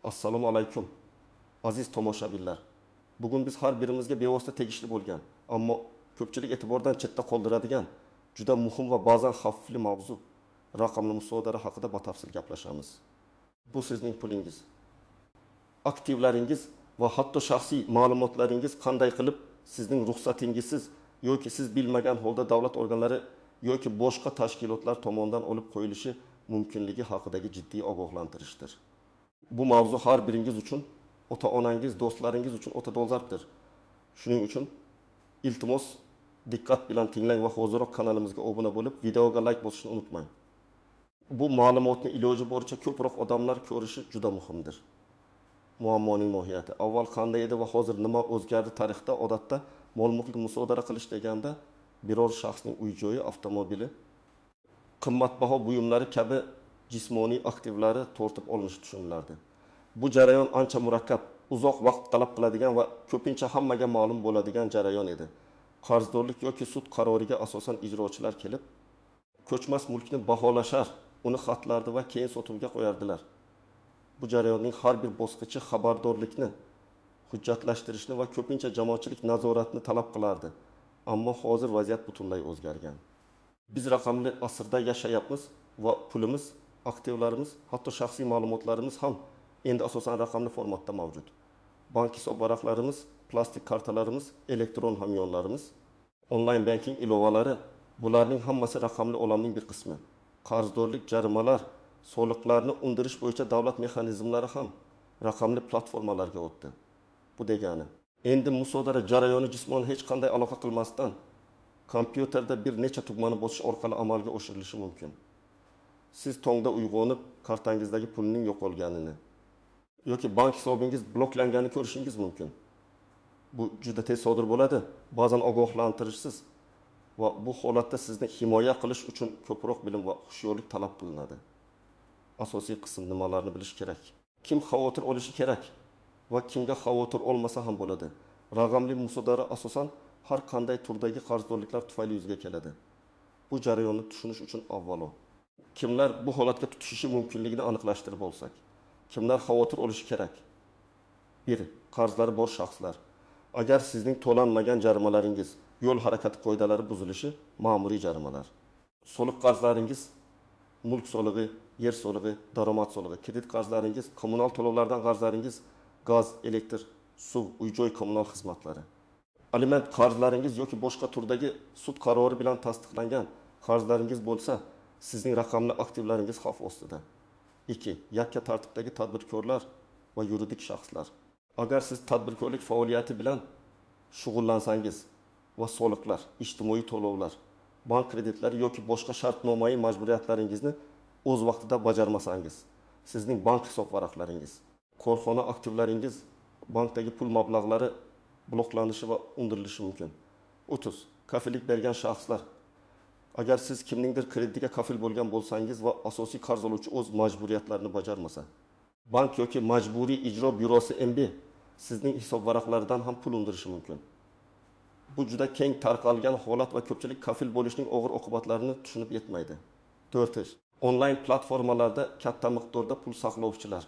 Assalomu alaykum. Aziz tomoshabinlar. Bugun biz har birimizga bevosita tegishli bo'lgan, ammo ko'pchilik e'tibordan chetda qoldiradigan juda muhim va ba'zan xavfli mavzu raqamli musodara haqida batafsil gaplashamiz. Bu sizning pulingiz. Aktivlaringiz va hatto shaxsiy ma'lumotlaringiz qanday qilib sizning ruxsatingizsiz yoki siz bilmagan holda davlat organlari yoki boshqa tashkilotlar tomonidan olib qo'yilishi mumkinligi haqidagi jiddiy ogohlantirishdir. Bu mavzu har biringiz uchun, ota-onangiz, do'stlaringiz uchun o'ta dolzarbdir. Shuning uchun iltimos diqqat bilan tinglang va hoziroq kanalimizga obuna bo'lib, videoga like bosishni unutmang. Bu ma'lumotni iloji boricha ko'proq odamlar ko'rishi juda muhimdir. Muammoning mohiyati. Avval qanday edi va hozir nima o'zgardi tarixda? Odatda mol-mulkni musodara qilish deganda biror shaxsning uy-joyi, avtomobili, qimmatbaho buyumlari kabi jismoniy aktivlari tortib olinishi tushunilardi. Bu jarayon ancha murakkab, uzoq vaqt talab qiladigan va ko'pincha hammaga ma'lum bo'ladigan jarayon edi. Qarzdorlik yoki sud qaroriga asosan ijrochilar kelib, ko'chmas mulkni baholashar, uni xatlardi va keyin sotuvga qo'yardilar. Bu jarayonning har bir bosqichi xabardorlikni, hujjatlashtirishni va ko'pincha jamoatchilik nazoratini talab qilardi. Ammo hozir vaziyat butunlay o'zgargan. Biz raqamli asrda yashayapmiz va pulimiz, aktivlarimiz, hatto shaxsiy ma'lumotlarimiz ham endi asosan raqamli formatda mavjud. Bank hisob varaqlarimiz, plastik kartalarimiz, elektron hamyonlarimiz, onlayn banking ilovalari, bularning hammasi raqamli olamning bir qismi. Qarzdorlik, jarimalar, soliqlarni undirish bo'yicha davlat mexanizmlari ham raqamli platformalarga o'tdi. Bu degani, endi musodara jarayoni jismonan hech qanday aloqa qilmasdan kompyuterda bir necha tugmani bosish orqali amalga oshirilishi mumkin. Siz tongda uyg'onib, kartangizdagi pulning yo'qolganini yoki bank hisobingiz bloklanganini ko'rishingiz mumkin. Bu juda tez sodir bo'ladi, ba'zan ogohlantirishsiz va bu holatda sizni himoya qilish uchun ko'proq bilim va hushyorlik talab qilinadi. Asosiy qism nimalarni bilish kerak? Kim xavotir olishi kerak va kimga xavotir olmasa ham bo'ladi? Raqamli musodara asosan har qanday turdagi qarzdorliklar tufayli yuzaga keladi. Bu jarayonni tushunish uchun avvalo kimlar bu holatga tutishishi mumkinligini aniqlashtirib olsak, kimlar xavotir olishi kerak? 1. Qarzlari bor shaxslar. Agar sizning to'lanmagan jarimalaringiz, yo'l harakati qoidalari buzilishi, ma'muriy jarimalar. Soliq qarzlaringiz, mulk solig'i, yer solig'i, daromad solig'i, kredit qarzlaringiz, kommunal to'lovlardan qarzlaringiz, gaz, elektr, suv, uy-joy kommunal xizmatlari. Aliment qarzlaringiz yoki boshqa turdagi sud qarori bilan tasdiqlangan qarzlaringiz bo'lsa, sizning raqamli aktivlaringiz xavf ostida. 2. Yakka tartibdagi tadbirkorlar va yuridik shaxslar. Agar siz tadbirkorlik faoliyati bilan shug'ullansangiz va soliqlar, ijtimoiy to'lovlar, bank kreditlari yoki boshqa shartnomai majburiyatlaringizni o'z vaqtida bajarmasangiz, sizning bank hisob varaqlaringiz, korxona aktivlaringiz, bankdagi pul mablag'lari bloklanishi va undirilishi mumkin. 30. Kafillik bergan shaxslar. Agar siz kimningdir krediga kafil bo'lgan bo'lsangiz va asosiy qarz oluvchi o'z majburiyatlarini bajarmasa, bank yoki majburiy ijro byurosi MB sizning hisob varaqlaridan ham pul undirishi mumkin. Bu juda keng tarqalgan holat va ko'pchilik kafil bo'lishning og'ir oqibatlarini tushunib yetmaydi. 4. Onlayn platformalarda katta miqdorda pul saqlovchilar,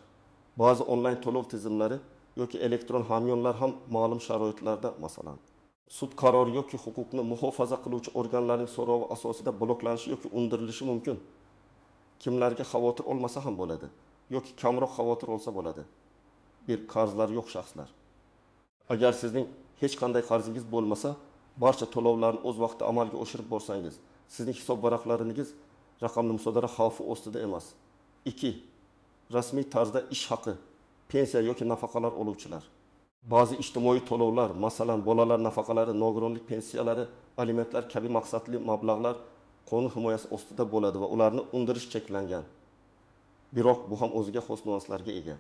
ba'zi onlayn to'lov tizimlari yoki elektron hamyonlar ham ma'lum sharoitlarda, masalan, sud qarori yoki huquqni muhofaza qiluvchi organlarning so'rovi asosida bloklanishi yoki undirilishi mumkin. Kimlarga xavotir olmasa ham bo'ladi yoki kamroq xavotir olsa bo'ladi. 1. Qarzlari yo'q shaxslar. Agar sizning hech qanday qarzingiz bo'lmasa, barcha to'lovlarni o'z vaqtida amalga oshirib borsangiz, sizning hisob varaqlaringiz raqamli musodara xavfi ostida emas. 2. Rasmiy tarzda ish haqi, pensiya yoki nafaqalar oluvchilar. Ba'zi ijtimoiy to'lovlar, masalan, bolalar nafaqalari, nogironlik pensiyalari, alimentlar kabi maqsadli mablag'lar qonun himoyasi ostida bo'ladi va ularni undirish cheklangan. Biroq bu ham o'ziga xos nuanslarga ega.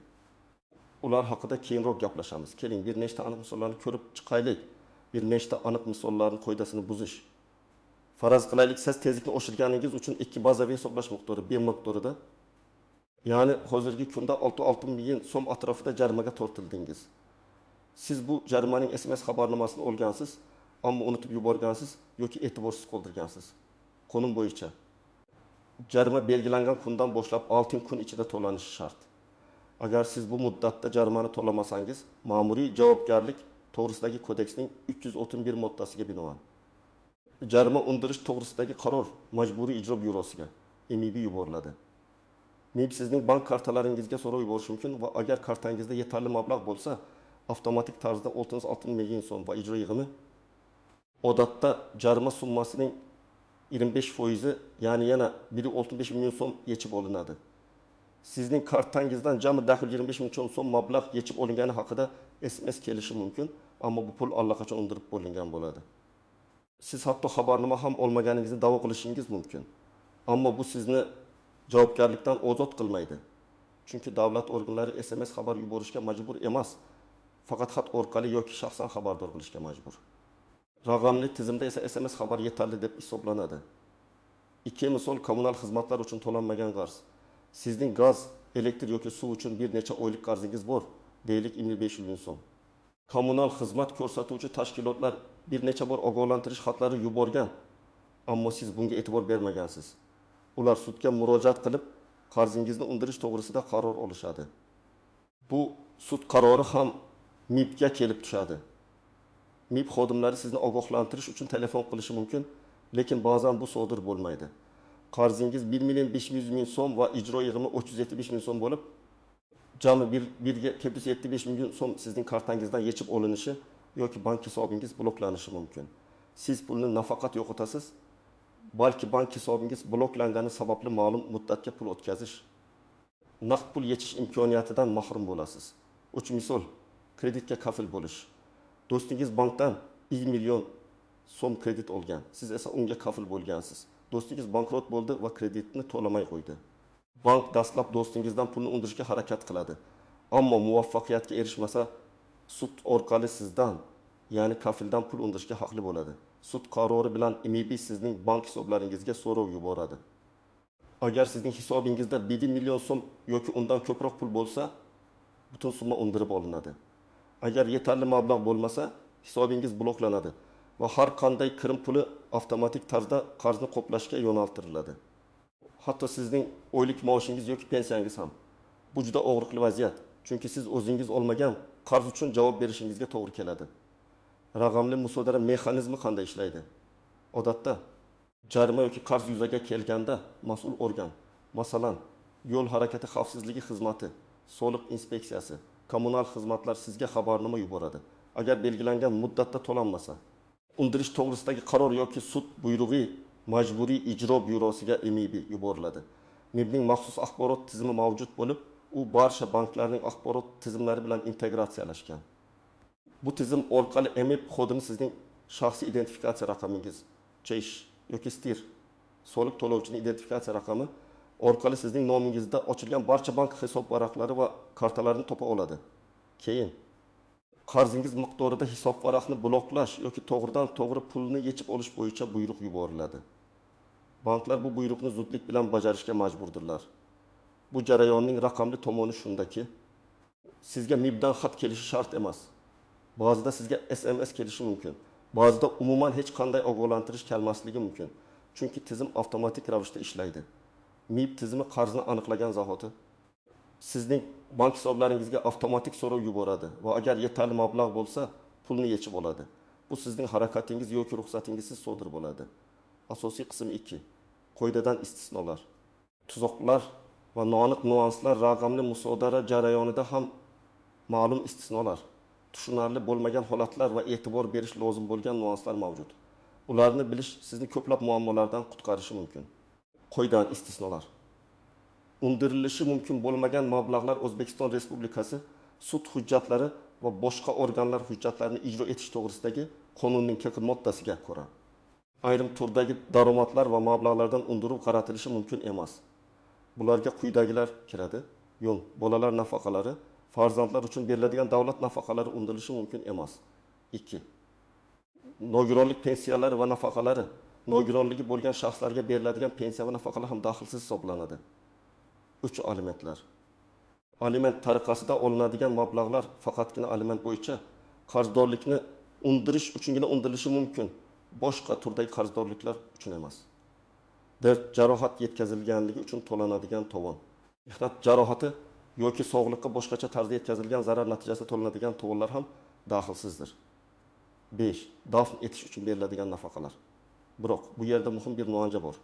Ular haqida keyinroq gaplashamiz. Keling, bir nechta aniq misollarni ko'rib chiqaylik. Bir nechta aniq misollarning qoidasini buzish. Faraz qilaylik, siz tezlikni oshirganingiz uchun 2 bazaviy hisoblash miqdori B miqdorida, ya'ni hozirgi kunda 6 ming so'm atrofida jarimaga tortildingiz. Siz bu jarimaning SMS xabarnomasini olgansiz, ammo unutib yuborgansiz yoki e'tiborsiz qoldirgansiz. Qonun bo'yicha jarima belgilangan kundan boshlab 6 kun ichida to'lanishi shart. Agar siz bu muddatda jarimani to'lamasangiz, ma'muriy javobgarlik to'g'risidagi kodeksning 331 moddasiga binoan jarima undirish to'g'risidagi qaror majburiy ijro byurosiga (MIB) yuboriladi. MIB sizning bank kartalaringizga so'rov yuborishi mumkin va agar kartangizda yetarli mablag' bo'lsa, avtomatik tarzda 36 million so'm va ijro yig'imi odatda jarima summasining 25%, ya'ni yana 1.65 million so'm yechib olinadi. Sizning kartangizdan jami daxil 25 million so'm mablag' yechib olingani haqida SMS kelishi mumkin, ammo bu pul allaqachon undirib bo'lingan bo'ladi. Siz hatto xabarnoma ham olmaganingizni da'vo qilishingiz mumkin. Ammo bu sizni javobgarlikdan ozod qilmaydi. Chunki davlat organlari SMS xabar yuborishga majbur emas, faqat xat orqali yoki shaxsan xabardor qilishga majbur. Raqamli tizimda esa SMS xabar yetarli deb hisoblanadi. Ikki misol kommunal xizmatlar uchun to'lanmagan qarz. Sizning gaz, elektr yoki suv uchun bir necha oylik qarzingiz bor, deylik 500 ming so'm. Kommunal xizmat ko'rsatuvchi tashkilotlar bir necha bor ogohlantirish xatlari yuborgan, ammo siz bunga e'tibor bermagansiz. Ular sudga murojaat qilib, qarzingizni undirish to'g'risida qaror olishadi. Bu sud qarori ham MIBga kelib tushadi. MIB xodimlari sizni ogohlantirish uchun telefon qilishi mumkin, lekin ba'zan bu sodir bo'lmaydi. Qarzingiz 1 million 500 ming so'm va ijro yig'imi 375 ming so'm bo'lib, jami 1,75 million so'm sizning kartangizdan yechib olinishi yoki bank hisobingiz bloklanishi mumkin. Siz pulni nafaqat yo'qotasiz, balki bank hisobingiz bloklangani sababli ma'lum muddatga pul o'tkazish, naqd pul yechish imkoniyatidan mahrum bo'lasiz. 3 misol, kreditga kafil bo'lish. Do'stingiz bankdan 1 million so'm kredit olgan, siz esa unga kafil bo'lgansiz. Do'stingiz bankrot bo'ldi va kreditni to'lamay qo'ydi. Bank dastlab do'stingizdan pulni undirishga harakat qiladi. Ammo muvaffaqiyatga erishmasa, sud orqali sizdan, ya'ni kafildan pul undirishga haqli bo'ladi. Sud qarori bilan MIB sizning bank hisoblaringizga so'rov yuboradi. Agar sizning hisobingizda 1 million so'm yoki undan ko'proq pul bo'lsa, butun summa undirib olinadi. Agar yetarli mablag' bo'lmasa, hisobingiz bloklanadi va har qanday kirim puli avtomatik tarzda qarzni qoplashga yo'naltiriladi. Hatto sizning oylik maoshingiz yoki pensiyangiz ham. Bu juda og'riqli vaziyat, chunki siz o'zingiz olmagan qarz uchun javob berishingizga to'g'ri keladi. Raqamli musodara mexanizmi qanday ishlaydi? Odatda jarima yoki qarz yuzaga kelganda mas'ul organ, masalan, yo'l harakati xavfsizligi xizmati, soliq inspeksiyasi, kommunal xizmatlar sizga xabarnoma yuboradi. Agar belgilangan muddatda to'lanmasa, undirish to'g'risidagi qaror yoki sud buyrug'i majburiy ijro byurosiga MIB yuboriladi. MIBning maxsus axborot tizimi mavjud bo'lib, u barcha banklarning axborot tizimlari bilan integratsiyalashgan. Bu tizim orqali MIB xodimi sizning shaxsiy identifikatsiya raqamingiz, CHESH yoki STIR, soliq to'lovchining identifikatsiya raqami orqali sizning nomingizda ochilgan barcha bank hisob varaqlari va kartalarini topa oladi. Keyin qarzingiz miqdorida hisob varaqni bloklash yoki to'g'ridan-to'g'ri pulni yechib olish bo'yicha buyruq yuboriladi. Banklar bu buyruqni zudlik bilan bajarishga majburdirlar. Bu jarayonning raqamli tomoni shundaki, sizga MIBdan xat kelishi shart emas. Ba'zida sizga SMS kelishi mumkin. Ba'zida umuman hech qanday ogohlantirish kelmasligi mumkin. Chunki tizim avtomatik ravishda ishlaydi. MIB tizimi qarzni aniqlagan zahoti sizning bank hisoblaringizga avtomatik so'rov yuboradi va agar yetarli mablag' bo'lsa, pulni yechib oladi. Bu sizning harakatingiz yoki ruxsatingizsiz sodir bo'ladi. Asosiy qism 2. Qoidadan istisnolar. Tuzoqlar va noaniq nuanslar raqamli musodara jarayonida ham ma'lum istisnolar, tushunarli bo'lmagan holatlar va e'tibor berish lozim bo'lgan nuanslar mavjud. Ularni bilish sizni ko'plab muammolardan qutqarishi mumkin. Qoidadan istisnolar. Undirilishi mumkin bo'lmagan mablag'lar O'zbekiston Respublikasi sud hujjatlari va boshqa organlar hujjatlarini ijro etish to'g'risidagi qonunning 40 moddasiga ko'ra ayrim turdagi daromadlar va mablag'lardan undiruv qaratilishi mumkin emas. Bularga quyidagilar kiradi. Yo'q, bolalar nafaqalari, farzandlar uchun beriladigan davlat nafaqalari undirilishi mumkin emas. 2. Nogironlik pensiyalari va nafaqalari, nogironligi bo'lgan shaxslarga beriladigan pensiya va nafaqalar ham daxlsiz hisoblanadi. 3. Alimentlar. Aliment tariqasida olinadigan mablag'lar faqatgina aliment bo'yicha qarzdorlikni undirish uchungina undirilishi mumkin. Boshqa turdagi qarzdorliklar uchun emas. Dard, jarohat yetkazilganligi uchun to'lanadigan tovon. Mehnat jarohati yoki sog'liqqa boshqacha tarzda yetkazilgan zarar natijasida to'lanadigan to'lovlar ham daxlsizdir. 5. Dafn etish uchun beriladigan nafaqalar. Biroq bu yerda muhim bir nuanja bor.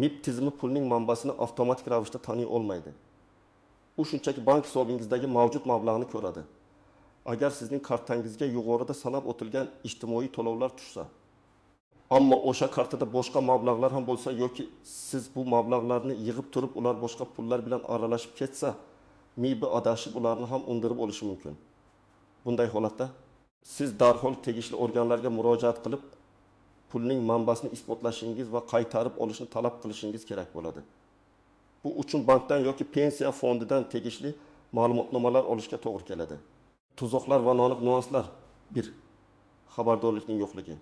MIB tizimi pulning manbasini avtomatik ravishda taniy olmaydi. U shunchaki bank hisobingizdagi mavjud mablag'ni ko'radi. Agar sizning kartangizga yuqorida sanab o'tilgan ijtimoiy to'lovlar tushsa, ammo o'sha kartada boshqa mablag'lar ham bo'lsa yoki siz bu mablag'larni yig'ib turib ular boshqa pullar bilan aralashib ketsa, MIB adashib ularni ham undirib olishi mumkin. Bunday holatda siz darhol tegishli organlarga murojaat qilib, pulning manbasini isbotlashingiz va qaytarib olishni talab qilishingiz kerak bo'ladi. Bu uchun bankdan yoki pensiya fondidan tegishli ma'lumotnomalar olishga to'g'ri keladi. Tuzoqlar va noaniq nüanslar. 1. Xabardorlikning yo'qligi.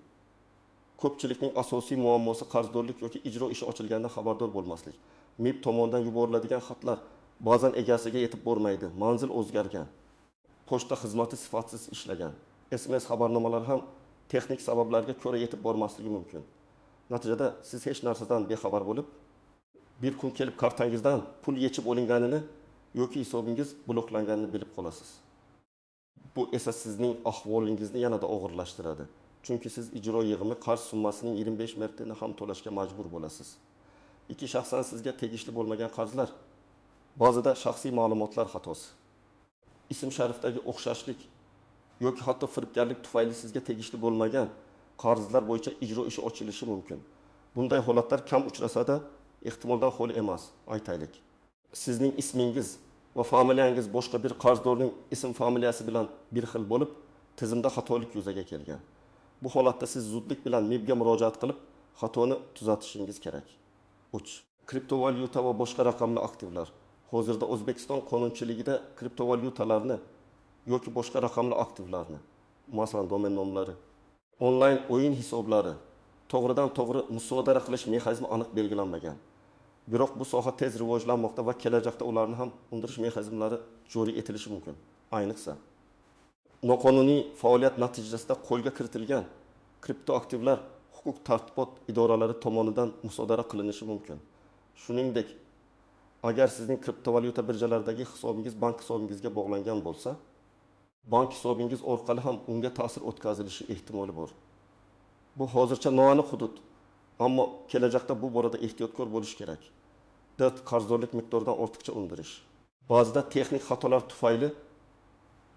Ko'pchilikning asosiy muammosi qarzdorlik yoki ijro ishi ochilganda xabardor bo'lmaslik. MIB tomonidan yuboriladigan xatlar ba'zan egasiga yetib bormaydi, manzil o'zgargan, pochta xizmati sifatsiz ishlagan, SMS xabarnomalar ham texnik sabablarga ko'ra yetib bormasligi mumkin. Natijada siz hech narsadan bexabar bo'lib, bir kun kelib kartangizdan pul yechib olinganini yoki hisobingiz bloklanganini bilib qolasiz. Bu esa sizning ahvolingizni yanada og'irlashtiradi. Chunki siz ijro yig'imi qarz summasining 25 martini ham to'lashga majbur bo'lasiz. Ikki shaxsan sizga tegishli bo'lmagan qarzlar, ba'zida shaxsiy ma'lumotlar xatosi, ism sharifdagi o'xshashlik yoki hatto firibgarlik tufayli sizga tegishli bo'lmagan qarzlar bo'yicha ijro ishi ochilishi mumkin. Bunday holatlar kam uchrasa-da, ehtimoldan xoli emas, aytaylik. Sizning ismingiz va familiyangiz boshqa bir qarzdorning ism familiyasi bilan bir xil bo'lib, tizimda xatolik yuzaga kelgan. Bu holatda siz zudlik bilan MIBga murojaat qilib, xatoni tuzatishingiz kerak. 3. Kriptovalyuta va boshqa raqamli aktivlar. Hozirda O'zbekiston qonunchiligida kriptovalyutalarni yoki boshqa raqamli aktivlarni, masalan domen nomlari, onlayn o'yin hisoblari, to'g'ridan-to'g'ri musodara qilish mexanizmi aniq belgilanmagan. Biroq bu soha tez rivojlanmoqda va kelajakda ularni ham undirish mexanizmlari joriy etilishi mumkin. Ayniqsa, noqonuniy faoliyat natijasida qo'lga kiritilgan kriptoaktivlar huquq tartibot idoralari tomonidan musodara qilinishi mumkin. Shuningdek, agar sizning kriptovalyuta birjalaridagi hisobingiz bank hisobingizga bog'langan bo'lsa, bank hisobingiz orqali ham unga ta'sir o'tkazilishi ehtimoli bor. Bu hozircha noaniq hudud, ammo kelajakda bu borada ehtiyotkor bo'lish kerak. Qarzdorlik miqdoridan ortiqcha undirish. Ba'zida texnik xatolar tufayli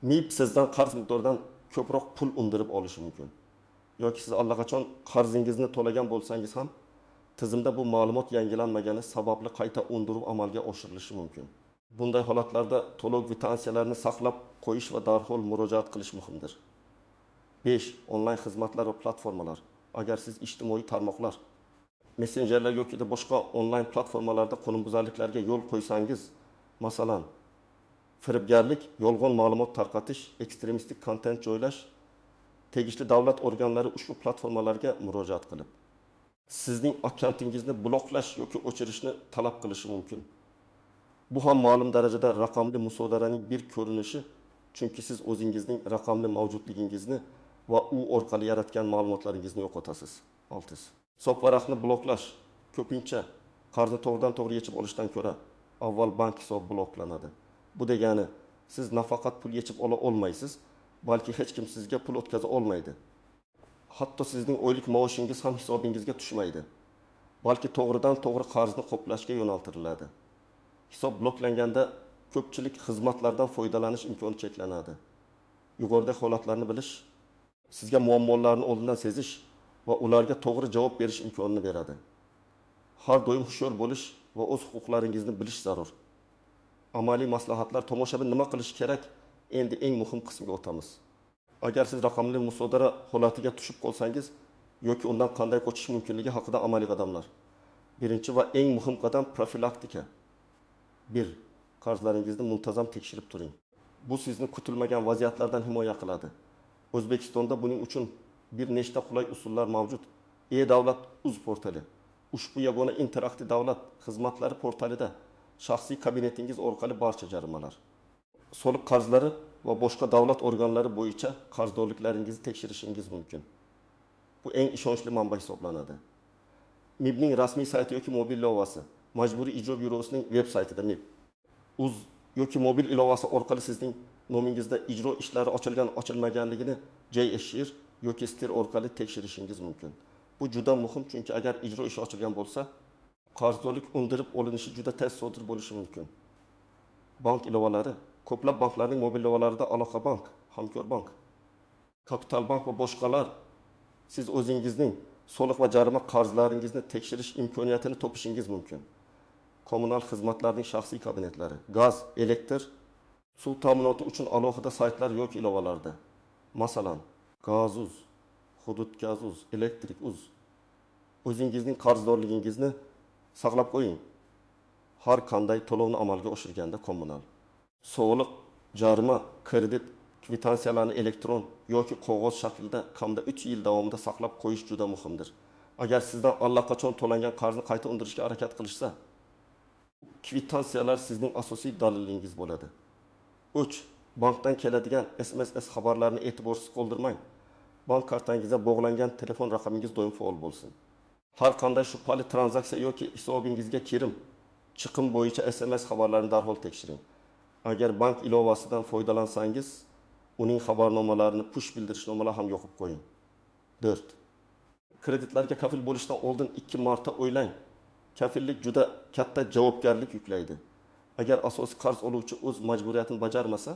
MIB sizdan qarz miqdoridan ko'proq pul undirib olishi mumkin. Yoki siz allaqachon qarzingizni to'lagan bo'lsangiz ham, tizimda bu ma'lumot yangilanmagani sababli qayta undirib amalga oshirilishi mumkin. Bunday holatlarda to'lov kvitansiyalarini saqlab qo'yish va darhol murojaat qilish muhimdir. 5. Onlayn xizmatlar va platformalar. Agar siz ijtimoiy tarmoqlar, messenjerlar yoki boshqa onlayn platformalarda qonunbuzarliklarga yo'l qo'ysangiz, masalan, firibgarlik, yolg'on ma'lumot tarqatish, ekstremistik kontent joylash, tegishli davlat organlari ushbu platformalarga murojaat qilib, sizning akkauntingizni bloklash yoki o'chirishni talab qilishi mumkin. Bu ham ma'lum darajada raqamli musodaraning bir ko'rinishi, chunki siz o'zingizning raqamli mavjudligingizni va u orqali yaratgan ma'lumotlaringizni yo'qotasiz. 6. Hisob varaqni bloklash ko'pincha qarzni to'g'ridan-to'g'ri yechib olishdan ko'ra avval bank hisobi bloklanadi. Bu degani, siz nafaqat pul yechib ola olmaysiz, balki hech kim sizga pul o'tkaza olmaydi. Hatto sizning oylik maoshingiz ham hisobingizga tushmaydi. Balki to'g'ridan-to'g'ri qarzni qoplashga yo'naltiriladi. Hisob bloklanganda ko'pchilik xizmatlardan foydalanish imkoni cheklanadi. Yuqorida holatlarni bilish sizga muammolarni oldindan sezish va ularga to'g'ri javob berish imkonini beradi. Har doim hushyor bo'lish va o'z huquqlaringizni bilish zarur. Amaliy maslahatlar, tomoshabin nima qilish kerak? Endi eng muhim qismiga o'tamiz. Agar siz raqamli musodara holatiga tushib qolsangiz yoki undan qanday qochish mumkinligi haqida amaliy qadamlar. Birinchi va eng muhim qadam profilaktika. 1. Qarzlaringizni muntazam tekshirib turing. Bu sizni kutilmagan vaziyatlardan himoya qiladi. O'zbekistonda buning uchun bir nechta qulay usullar mavjud. E-davlat uz portali. Ushbu yagona interaktiv davlat xizmatlari portalida shaxsiy kabinetingiz orqali barcha jarimalar, soliq qarzlari va boshqa davlat organlari bo'yicha qarzdorliklaringizni tekshirishingiz mumkin. Bu eng ishonchli manba hisoblanadi. MIBning rasmiy sayti yoki mobil ilovasi, Majburiy ijro byurosining veb saytida MIB uz yoki mobil ilovasi orqali sizning nomingizda ijro ishlari ochilgan ochilmaganligini JSHIR yoki STIR orqali tekshirishingiz mumkin. Bu juda muhim, chunki agar ijro ishi ochilgan bo'lsa, qarzdorlik undirib olinishi juda tez sodir bo'lishi mumkin. Bank ilovalari, ko'plab banklarning mobil ilovalarida Aloqa bank, Hamkor bank, Kapital bank va boshqalar siz o'zingizning soliq va jarima qarzlaringizni tekshirish imkoniyatini topishingiz mumkin. Kommunal xizmatlarning shaxsiy kabinetlari, gaz, elektr, suv ta'minoti uchun alohida saytlar yoki ilovalarda. Masalan, Gazuz, Hududgazuz, Elektrikuz. O'zingizning qarzdorligingizni saqlab qo'ying. Har qanday to'lovni amalga oshirganda kommunal, soliq, jarima, kredit kvitansiyalarni elektron yoki qog'oz shaklida kamida 3 yil davomida saqlab qo'yish juda muhimdir. Agar sizdan allaqachon to'langan qarzni qayta undirishga harakat qilishsa, kvitansiyalar sizning asosiy dalilingiz bo'ladi. 3. Bankdan keladigan SMS xabarlarini e'tiborsiz qoldirmang. Bank kartangizga bog'langan telefon raqamingiz doim faol bo'lsin. Har qanday shubhali tranzaksiya yoki hisobingizga kirim, chiqim bo'yicha SMS xabarlarini darhol tekshiring. Agar bank ilovasidan foydalansangiz, uning xabarnomalarini push bildirishnomalar ham yoqib qo'ying. 4. Kreditlarga kafil bo'lishdan oldin 2 marta o'ylang. Kafillik juda katta javobgarlik yuklaydi. Agar asosiy qarz oluvchi o'z majburiyatini bajarmasa,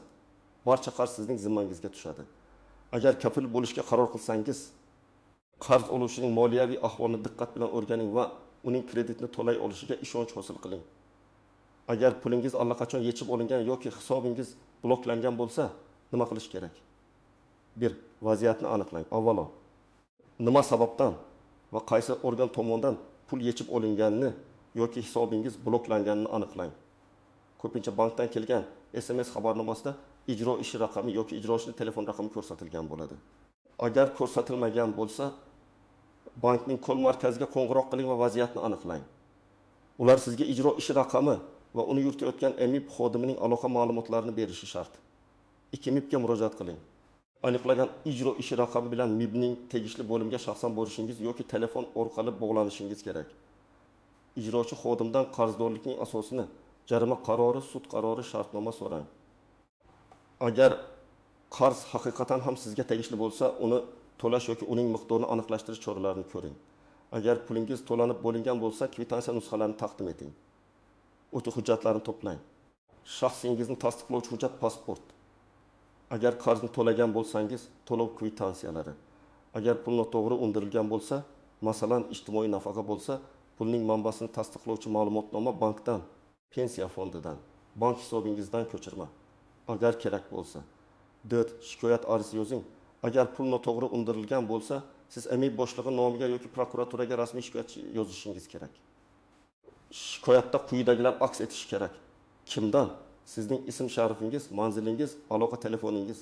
barcha qarz sizning zimmangizga tushadi. Agar kafil bo'lishga qaror qilsangiz, qarz oluvchining moliyaviy ahvolini diqqat bilan o'rganing va uning kreditni to'lay olishiga ishonch hosil qiling. Agar pulingiz allaqachon yechib olingan yoki hisobingiz bloklangan bo'lsa, nima qilish kerak? 1. Vaziyatni aniqlang. Avvalo, nima sababdan va qaysi organ tomonidan pul yechib olinganini yoki hisobingiz bloklanganini aniqlang. Ko'pincha bankdan kelgan SMS xabarnomasida ijro ishi raqami yoki ijrochining telefon raqami ko'rsatilgan bo'ladi. Agar ko'rsatilmagan bo'lsa, bankning kol markaziga qo'ng'iroq qiling va vaziyatni aniqlang. Ular sizga ijro ishi raqami va uni yuritayotgan MIB xodimining aloqa ma'lumotlarini berishi shart. 2 MIBga murojaat qiling. Aniqlagan ijro ishi raqami bilan MIBning tegishli bo'limga shaxsan borishingiz yoki telefon orqali bog'lanishingiz kerak. Ijrochi xodimdan qarzdorlikning asosini, jarima qarori, sud qarori, shartnoma so'rang. Agar qarz haqiqatan ham sizga tegishli bo'lsa, uni to'lash yoki uning miqdorini aniqlashtirish choralarini ko'ring. Agar pulingiz to'lanib bo'lingan bo'lsa, kvitansiya nusxalarini taqdim eting. O'tib hujjatlarni to'plang. Shaxsingizni tasdiqlovchi hujjat pasport. Agar qarzni to'lagan bo'lsangiz, to'lov kvitansiyalari. Agar pul noto'g'ri undirilgan bo'lsa, masalan, ijtimoiy nafaqa bo'lsa, pulning manbasini tasdiqlovchi ma'lumotnoma bankdan, pensiya fondidan, bank hisobingizdan ko'chirma. Agar kerak bo'lsa. 4. Shikoyat arzi yozing. Agar pul noto'g'ri undirilgan bo'lsa, siz MIB boshlig'i nomiga yoki prokuraturaga rasmiy shikoyat yozishingiz kerak. Shikoyatda quyidagilar aks etishi kerak. Kimdan? Sizning ism sharifingiz, manzilingiz, aloqa telefoningiz.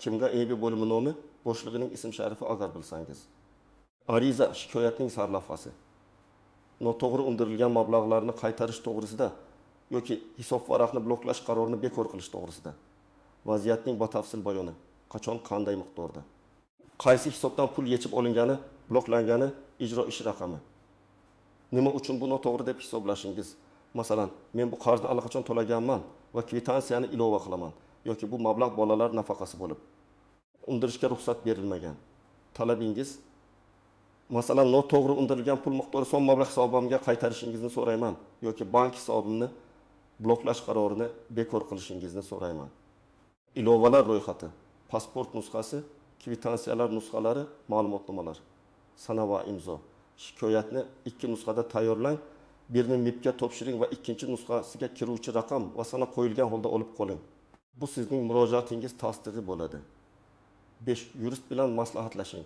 Kimga MIB bo'limi nomi, boshlig'ining ism sharifi agar bilsangiz. Ariza shikoyatning sarlavhasi. Noto'g'ri undirilgan mablag'larni qaytarish to'g'risida yoki hisob varaqni bloklash qarorini bekor qilish to'g'risida. Vaziyatning batafsil bayoni. Qachon, qanday miqdorda? Qaysi hisobdan pul yechib olingani, bloklangani, ijro ish raqami. Nima uchun bu noto'g'ri deb hisoblashingiz? Masalan, men bu qarzni allaqachon to'laganman va kvitansiyani ilova qilaman yoki bu mablag' bolalar nafaqasi bo'lib undirishga ruxsat berilmagan. Talabingiz, masalan, noto'g'ri undirilgan pul miqdori son mablag' hisobimga qaytarishingizni so'rayman yoki bank hisobimni bloklash qarorini bekor qilishingizni so'rayman. Ilovalar ro'yxati, pasport nusxasi, kvitansiyalar nusxalari, ma'lumotnomalar, sana va imzo. Shikoyatni 2 nusxada tayyorlang, birini MIBga topshiring va ikkinchi nusxasiga kiruvchi raqam va sana qo'yilgan holda olib qoling. Bu sizning murojaatingiz tasdig'i bo'ladi. 5. Yurist bilan maslahatlashing.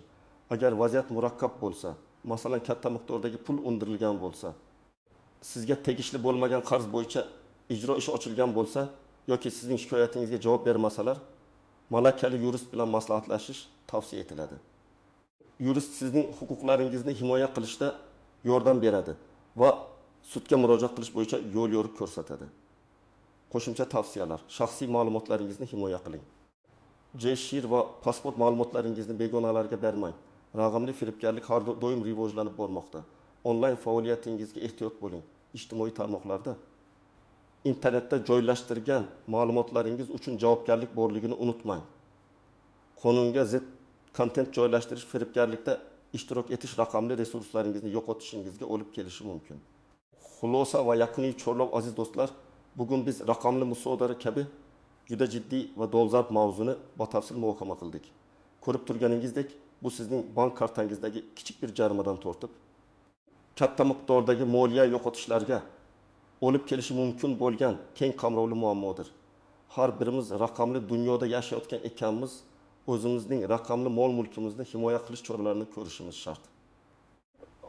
Agar vaziyat murakkab bo'lsa, masalan, katta miqdordagi pul undirilgan bo'lsa, sizga tegishli bo'lmagan qarz bo'yicha ijro ishi ochilgan bo'lsa yoki sizning shikoyatingizga javob bermasalar, malakali yurist bilan maslahatlashish tavsiya etiladi. Yurist sizning huquqlaringizni himoya qilishda yordam beradi va sudga murojaat qilish bo'yicha yo'l yo'riq ko'rsatadi. Qo'shimcha tavsiyalar: shaxsiy ma'lumotlaringizni himoya qiling. JSHIR va pasport ma'lumotlaringizni begonalarga bermang. Raqamli firibgarlik har doim rivojlanib bormoqda. Onlayn faoliyatingizga ehtiyot bo'ling. Ijtimoiy tarmoqlarda internetda joylashtirgan ma'lumotlaringiz uchun javobgarlik borligini unutmang. Qonunga zid kontent joylashtirish firibgarlikda ishtirok etish raqamli resurslaringizni yo'qotishingizga olib kelishi mumkin. Xulosa va yakuniy chorlov aziz do'stlar, bugun biz raqamli musodara kabi juda jiddiy va dolzarb mavzuni batafsil muhokama qildik. Ko'rib turganingizdek, bu sizning bank kartangizdagi kichik bir jarimadan tortib, katta miqdordagi moliya yo'qotishlarga olib kelishi mumkin bo'lgan keng qamrovli muammodir. Har birimiz raqamli dunyoda yashayotgan ekanmiz, o'zimizning raqamli mol-mulkimizni himoya qilish choralarini ko'rishimiz shart.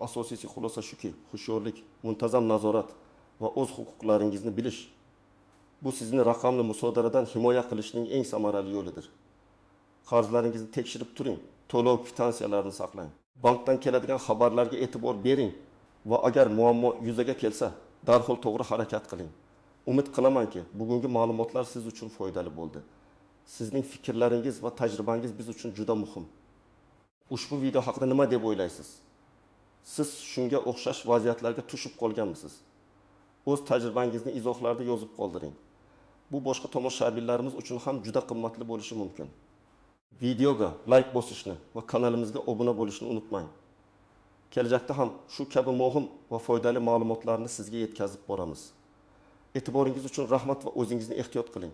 Asosiysi xulosa shuki, hushyorlik, muntazam nazorat va o'z huquqlaringizni bilish bu sizni raqamli musodaradan himoya qilishning eng samarali yo'lidir. Qarzlaringizni tekshirib turing, to'lov kvitansiyalarni saqlang. Bankdan keladigan xabarlarga e'tibor bering va agar muammo yuzaga kelsa, darhol to'g'ri harakat qiling. Umid qilamanki, bugungi ma'lumotlar siz uchun foydali bo'ldi. Sizning fikrlaringiz va tajribangiz biz uchun juda muhim. Ushbu video haqida nima deb o'ylaysiz? Siz shunga o'xshash vaziyatlarga tushib qolganmisiz? O'z tajribangizni izohlarda yozib qoldiring. Bu boshqa tomoshabinlarimiz uchun ham juda qimmatli bo'lishi mumkin. Videoga like bosishni va kanalimizga obuna bo'lishni unutmang. Kelajakda ham shu kabi muhim va foydali ma'lumotlarni sizga yetkazib boramiz. E'tiboringiz uchun rahmat va o'zingizni ehtiyot qiling.